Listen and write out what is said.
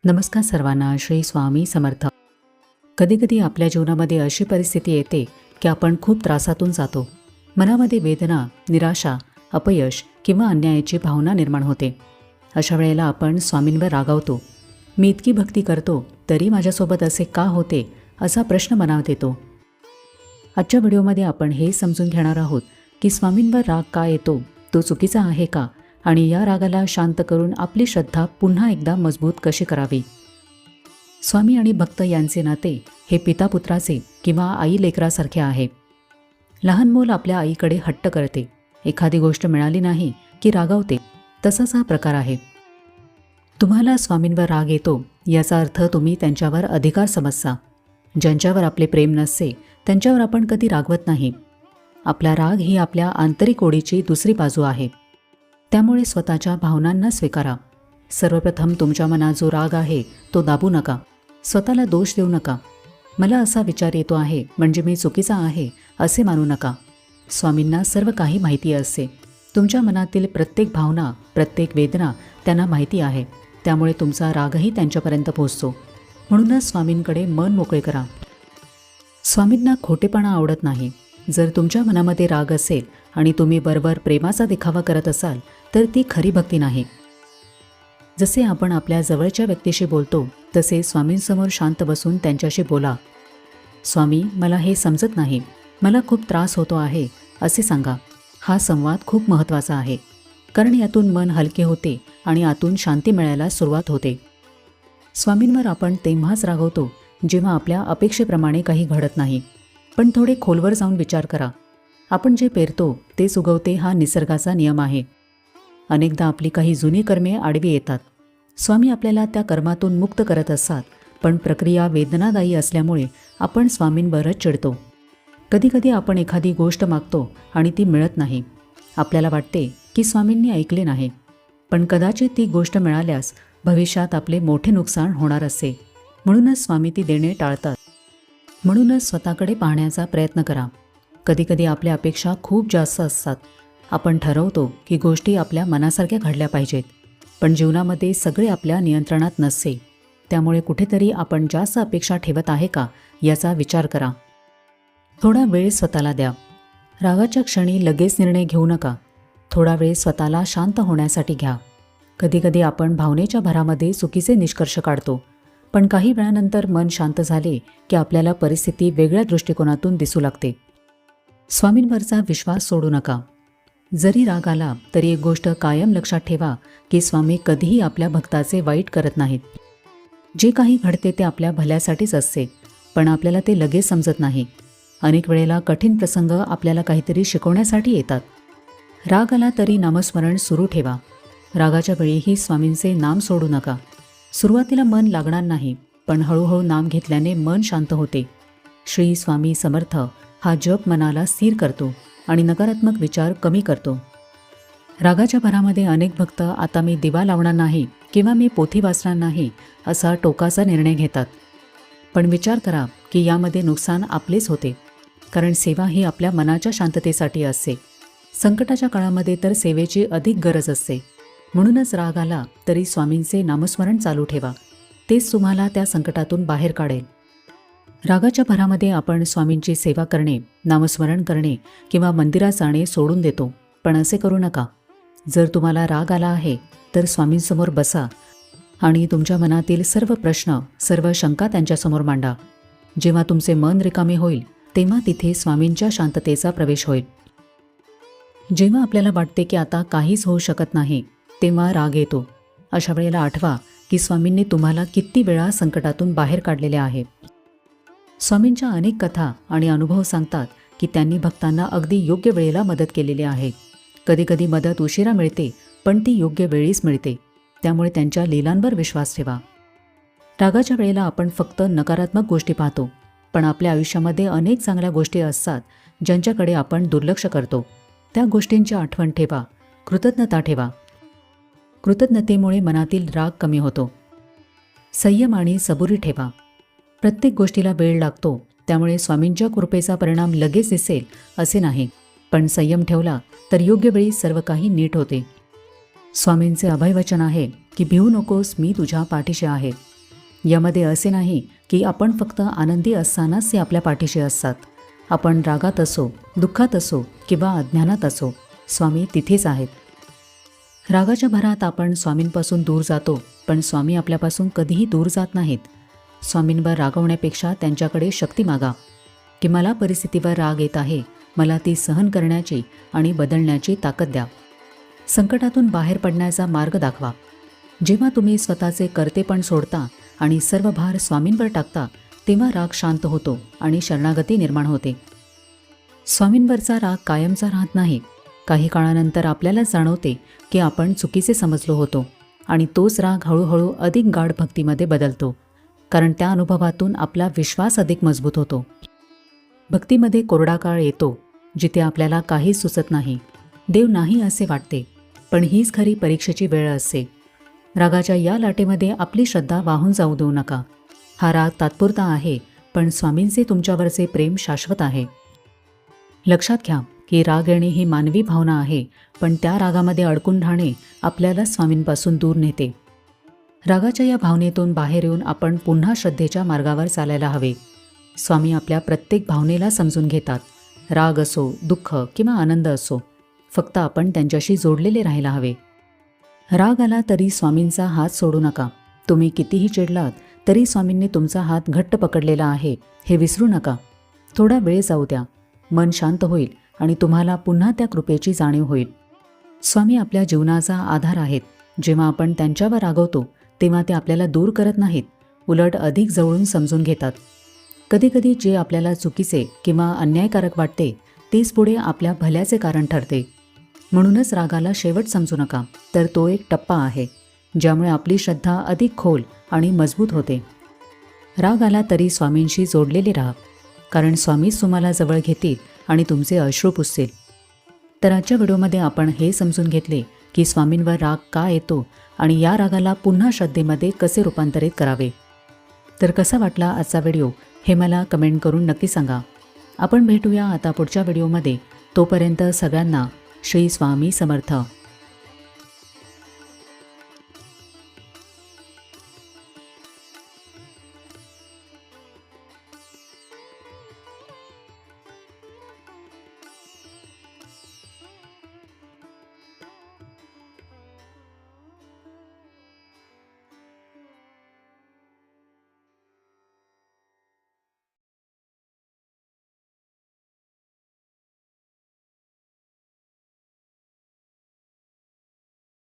नमस्कार सर्वांना. श्री स्वामी समर्थ. कधीकधी आपल्या जीवनामध्ये अशी परिस्थिती येते की आपण खूप त्रासातून जातो. मनामध्ये वेदना, निराशा, अपयश किंवा अन्यायाची भावना निर्माण होते. अशा वेळेला आपण स्वामींवर रागावतो. मी इतकी भक्ती करतो तरी माझ्यासोबत असे का होते, असा प्रश्न मनात येतो. आजच्या व्हिडिओमध्ये आपण हे समजून घेणार आहोत की स्वामींवर राग का येतो, तो चुकीचा आहे का, आणि या रागाला शांत करून आपली श्रद्धा पुन्हा एकदा मजबूत कशी करावी. स्वामी आणि भक्त यांचे नाते हे पिता पुत्राचे किंवा आई लेकरासारखे आहे. लहान मूल आपल्या आईकडे हट्ट करते, एखादी गोष्ट मिळाली नाही की रागावते, तसाच हा प्रकार आहे. तुम्हाला स्वामींवर राग येतो याचा अर्थ तुम्ही त्यांच्यावर अधिकार समजता. ज्यांच्यावर आपले प्रेम नसते त्यांच्यावर आपण कधी रागवत नाही. आपला राग ही आपल्या आंतरिक ओढीची दुसरी बाजू आहे. त्यामुळे स्वतःच्या भावनांना स्वीकारा. सर्वप्रथम तुमच्या मनात जो राग आहे तो दाबू नका. स्वतःला दोष देऊ नका. मला असा विचार येतो आहे म्हणजे मी चुकीचा आहे असे मानू नका. स्वामींना सर्व काही माहिती असते. तुमच्या मनातील प्रत्येक भावना, प्रत्येक वेदना त्यांना माहिती आहे. त्यामुळे तुमचा रागही त्यांच्यापर्यंत पोहोचतो. म्हणूनच स्वामींकडे मन मोकळे करा. स्वामींना खोटेपणा आवडत नाही. जर तुमच्या मनामध्ये राग असेल आणि तुम्ही बरोबर प्रेमाचा दिखावा करत असाल तर ती खरी भक्ती नाही. जसे आपण आपल्या जवळच्या व्यक्तीशी बोलतो तसे स्वामींसमोर शांत बसून त्यांच्याशी बोला. स्वामी, मला हे समजत नाही, मला खूप त्रास होतो आहे असे सांगा. हा संवाद खूप महत्त्वाचा आहे, कारण यातून मन हलके होते आणि आतून शांती मिळायला सुरुवात होते. स्वामींवर आपण तेव्हाच रागवतो जेव्हा आपल्या अपेक्षेप्रमाणे काही घडत नाही. पण थोडे खोलवर जाऊन विचार करा. आपण जे पेरतो तेच उगवते, हा निसर्गाचा नियम आहे. अनेकदा आपली काही जुनी कर्मे आडवी येतात. स्वामी आपल्याला त्या कर्मातून मुक्त करत असतात, पण प्रक्रिया वेदनादायी असल्यामुळे आपण स्वामींवरच चिडतो. कधीकधी आपण एखादी गोष्ट मागतो आणि ती मिळत नाही. आपल्याला वाटते की स्वामींनी ऐकले नाही, पण कदाचित ती गोष्ट मिळाल्यास भविष्यात आपले मोठे नुकसान होणार असे. म्हणूनच स्वामी ती देणे टाळतात. म्हणूनच स्वतःकडे पाहण्याचा प्रयत्न करा. कधीकधी आपल्या अपेक्षा खूप जास्त असतात. आपण ठरवतो की गोष्टी आपल्या मनासारख्या घडल्या पाहिजेत, पण जीवनामध्ये सगळे आपल्या नियंत्रणात नसते. त्यामुळे कुठेतरी आपण जास्त अपेक्षा ठेवत आहे का याचा विचार करा. थोडा वेळ स्वतःला द्या. रागाच्या क्षणी लगेच निर्णय घेऊ नका. थोडा वेळ स्वतःला शांत होण्यासाठी घ्या. कधीकधी आपण भावनेच्या भरामध्ये चुकीचे निष्कर्ष काढतो, पण काही वेळानंतर मन शांत झाले की आपल्याला परिस्थिती वेगळ्या दृष्टिकोनातून दिसू लागते. स्वामींवरचा विश्वास सोडू नका. जरी राग आला तरी एक गोष्ट कायम लक्षात ठेवा की स्वामी कधीही आपल्या भक्ताचे वाईट करत नाहीत. जे काही घडते ते आपल्या भल्यासाठीच असते, पण आपल्याला ते लगेच समजत नाही. अनेक वेळेला कठीण प्रसंग आपल्याला काहीतरी शिकवण्यासाठी येतात. राग आला तरी नामस्मरण सुरू ठेवा. रागाच्या वेळीही स्वामींचे नाम सोडू नका. सुरुवातीला मन लागणार नाही, पण हळूहळू नाम घेतल्याने मन शांत होते. श्री स्वामी समर्थ हा जप मनाला स्थिर करतो आणि नकारात्मक विचार कमी करतो. रागाच्या भरामध्ये अनेक भक्त आता मी दिवा लावणार नाही किंवा मी पोथी वाचणार नाही असा टोकाचा निर्णय घेतात. पण विचार करा की यामध्ये नुकसान आपलेच होते, कारण सेवा ही आपल्या मनाच्या शांततेसाठी असते. संकटाच्या काळामध्ये तर सेवेची अधिक गरज असते. म्हणूनच राग आला तरी स्वामींचे नामस्मरण चालू ठेवा. तेच तुम्हाला त्या संकटातून बाहेर काढेल. रागाच्या भरामध्ये आपण स्वामींची सेवा करणे, नामस्मरण करणे किंवा मंदिरात जाणे सोडून देतो, पण असे करू नका. जर तुम्हाला राग आला आहे तर स्वामींसमोर बसा आणि तुमच्या मनातील सर्व प्रश्न, सर्व शंका त्यांच्यासमोर मांडा. जेव्हा तुमचे मन रिकामे होईल तेव्हा तिथे स्वामींच्या शांततेचा प्रवेश होईल. जेव्हा आपल्याला वाटते की आता काहीच होऊ शकत नाही तेव्हा राग येतो. अशा वेळेला आठवा की स्वामींनी तुम्हाला किती वेळा संकटातून बाहेर काढलेले आहे. स्वामींच्या अनेक कथा आणि अनुभव सांगतात की त्यांनी भक्तांना अगदी योग्य वेळेला मदत केलेली आहे. कधीकधी मदत उशिरा मिळते, पण ती योग्य वेळीच मिळते. त्यामुळे त्यांच्या लीलांवर विश्वास ठेवा. रागाच्या वेळेला आपण फक्त नकारात्मक गोष्टी पाहतो, पण आपल्या आयुष्यामध्ये अनेक चांगल्या गोष्टी असतात ज्यांच्याकडे आपण दुर्लक्ष करतो. त्या गोष्टींची आठवण ठेवा. कृतज्ञता ठेवा. कृतज्ञतेमुळे मनातील राग कमी होतो. संयम आणि सबुरी ठेवा. प्रत्येक गोष्टीला वेळ लागतो, त्यामुळे स्वामींच्या कृपेचा परिणाम लगेच दिसेल असे नाही, पण संयम ठेवला तर योग्य वेळी सर्व काही नीट होते. स्वामींचे अभयवचन आहे की भिवू नकोस, मी तुझ्या पाठीशी आहे. यामध्ये असे नाही की आपण फक्त आनंदी असतानाच ते आपल्या पाठीशी असतात. आपण रागात असो, दुःखात असो किंवा अज्ञानात असो, स्वामी तिथेच आहेत. रागाच्या भरात आपण स्वामींपासून दूर जातो, पण स्वामी आपल्यापासून कधीही दूर जात नाहीत. स्वामींवर रागवण्यापेक्षा त्यांच्याकडे शक्ती मागा की मला परिस्थितीवर राग येत आहे, मला ती सहन करण्याची आणि बदलण्याची ताकद द्या. संकटातून बाहेर पडण्याचा मार्ग दाखवा. जेव्हा तुम्ही स्वतःचे कर्तेपण सोडता आणि सर्व भार स्वामींवर टाकता, तेव्हा राग शांत होतो आणि शरणागती निर्माण होते. स्वामींवरचा राग कायमचा राहत नाही. काही काळानंतर आपल्याला जाणवते की आपण चुकीचे समजलो होतो आणि तोच राग हळूहळू अधिक गाढ भक्तीमध्ये बदलतो, कारण त्या अनुभवातून आपला विश्वास अधिक मजबूत होतो. भक्तीमध्ये कोरडा काळ येतो, जिथे आपल्याला काहीच सुचत नाही, देव नाही असे वाटते, पण हीच खरी परीक्षेची वेळ असते. रागाच्या या लाटेमध्ये आपली श्रद्धा वाहून जाऊ देऊ नका. हा राग तात्पुरता आहे, पण स्वामींचे तुमच्यावरचे प्रेम शाश्वत आहे. लक्षात घ्या की राग येणे ही मानवी भावना आहे, पण त्या रागामध्ये अडकून राहणे आपल्याला स्वामींपासून दूर नेते. रागाच्या या भावनेतून बाहेर येऊन आपण पुन्हा श्रद्धेच्या मार्गावर चालायला हवे. स्वामी आपल्या प्रत्येक भावनेला समजून घेतात. राग असो, दुःख किंवा आनंद असो, फक्त आपण त्यांच्याशी जोडलेले राहायला हवे. राग आला तरी स्वामींचा हात सोडू नका. तुम्ही कितीही चिडलात तरी स्वामींनी तुमचा हात घट्ट पकडलेला आहे हे विसरू नका. थोडा वेळ जाऊ द्या, मन शांत होईल आणि तुम्हाला पुन्हा त्या कृपेची जाणीव होईल. स्वामी आपल्या जीवनाचा आधार आहेत. जेव्हा आपण त्यांच्यावर रागवतो तेव्हा ते आपल्याला दूर करत नाहीत, उलट अधिक जवळून समजून घेतात. कधीकधी जे आपल्याला चुकीचे किंवा अन्यायकारक वाटते तेच पुढे आपल्या भल्याचे कारण ठरते. म्हणूनच रागाला शेवट समजू नका, तर तो एक टप्पा आहे ज्यामुळे आपली श्रद्धा अधिक खोल आणि मजबूत होते. राग आला तरी स्वामींशी जोडलेले राहा, कारण स्वामीच तुम्हाला जवळ घेतील आणि तुमचे अश्रू पुसतील. तर आजच्या व्हिडिओमध्ये आपण हे समजून घेतले की स्वामींवर राग का येतो आणि या रागाला पुन्हा श्रद्धेमध्ये कसे रूपांतरित करावे. तर कसा वाटला आजचा व्हिडिओ हे मला कमेंट करून नक्की सांगा. आपण भेटूया आता पुढच्या व्हिडिओमध्ये. तोपर्यंत सगळ्यांना श्री स्वामी समर्थ.